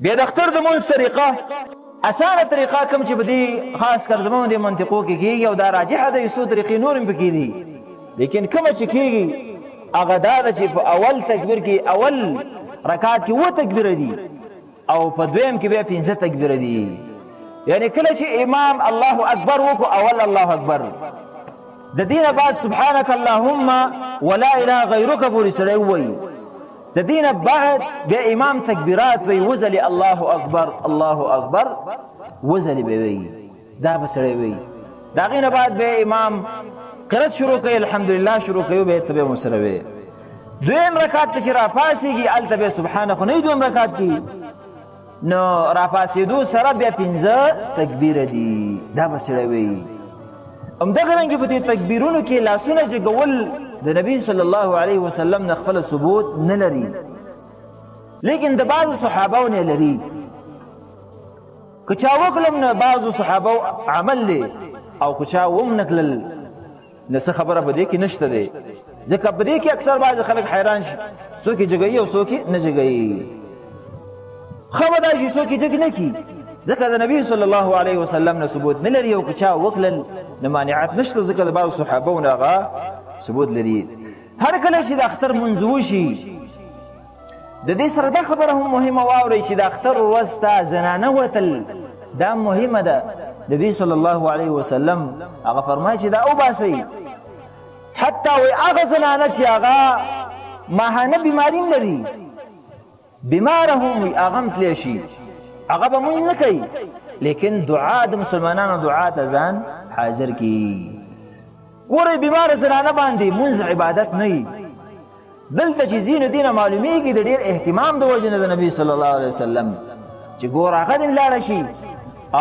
بیا د اختر د مونځ طریقه اسانه طریقه کوم چې په دې خاص کر زمونږ د منطقو کې کېږي او دا راجحه ده، یو څو طریقې نور هم پکې دي، لیکن کومه چې کېږي هغه دا ده چې په اول تکبیر کې اول رکعت کې 7 تکبیره دي او په دویم کې بیا 15 تکبیره دي. یعنی کله چې امام الله اکبر وکړو اول الله اکبر، د دینه بعد سبحانك اللهم ولا اله غیرک پورې سړی ووایي، د دینه بعد بیا امام تکبیرات وی وزلی الله اکبر الله اکبر وزلی به وی، دا به سړی وی. د هغې نه بعد بیا امام قرات شروع کوي، الحمدلله شروع کوي، بیا ته بیا هم سره وی. دویم رکعت ته چې راپاڅېږي هلته بیا سبحانه خو نه وي دویم رکعت کې، نو راپاسېدو سره بیا 15 تکبیره دي، دا به سړی وی. همدغه رنګې په دې تکبیرونو کې لاسونه جګول د نبی صلی الله علیه وسلم نه خپل ثبوت نه لري، لیکن د بعضو صحابو نه لري. که چا وکړم نه بعضو صحابو عمل دی او که چا وم نه کړل نه څه خبره په دې کې نشته دی، ځکه په دې کې اکثر بعض خلک حیران شي، څوک یې جګوي او څوک یې نه جګوي. ښه به دا شي څوک یې جګ نه کړي، ځکه د نبي صلی الله علیه وسلم نه ثبوت نه لري، او که چا وکړل نه مانعات نشته، ځکه د بعضو صحابو نه هغه ثبوت لري. هر کله چې د اختر منځ وشي د دې سره دا خبره هم مهمه واورئ چې د اختر ورځ ته زنانه وتل دا مهمه ده. نبی صلی الله علیه وسلم هغه فرمایي چې دا وباسئ، حتی وی هغه زنانه چې هغه ماهانه بیماري لري، بیماره هم وي هغه هم تلی شي، هغه به مونځ نه کوي، لیکن دعا د مسلمانانو دعا ته ځان حاضر کړي. ګورئ بیماره زنانه باندې مونځ عبادت نه وي، دلته چې ځینو دینه معلومیږي د ډېر اهتمام د وجې نه د نبي صلی الله علیه وسلم چې ګور هغه دې لاړه شي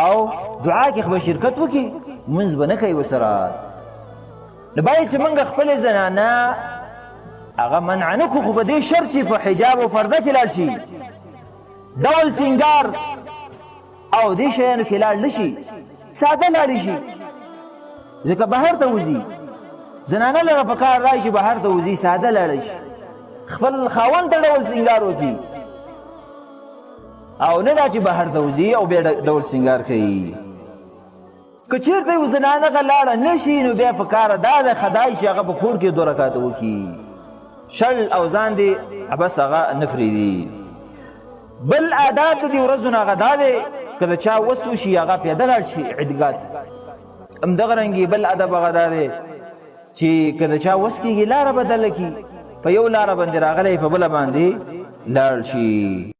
او دعا کې به شرکت وکړي، مونځ به نه کوي ورسره. نو باید چې موږ خپلې زنانه هغه منع نه کړو، خو په دې شرط چې په حجاب او پرده کې لاړ شي، ډول سینګار او دې شیانو کې لاړ نه شي، ساده لاړ شي، ځکه بهر ته وځي. زنانه لره پکار راشي بهر ته وځي، ساده لاړ شي، خپل خاوند ته ډول سینګار وکړي، او نه دا چې بهر ته وځي او بیا ډول سینګار کوي. که چېرته یو زنانه هغه لاړه نه شي نو بیا پکاره دا ده خدای شي هغه په کور کې 2 رکعاته وکړي، شل او ځان دې بس هغه نه پرېږدي. بل آداب د دې ورځو نه هغه دا دی که د چا وس وشي هغه پیاده لاړ شي عیدګاه ته. همدغه رنګې بل ادب هغه دا دی چې که د چا وس کېږي لاره بدله کړي، په یو لاره باندې راغلی په بله باندې لاړ شي.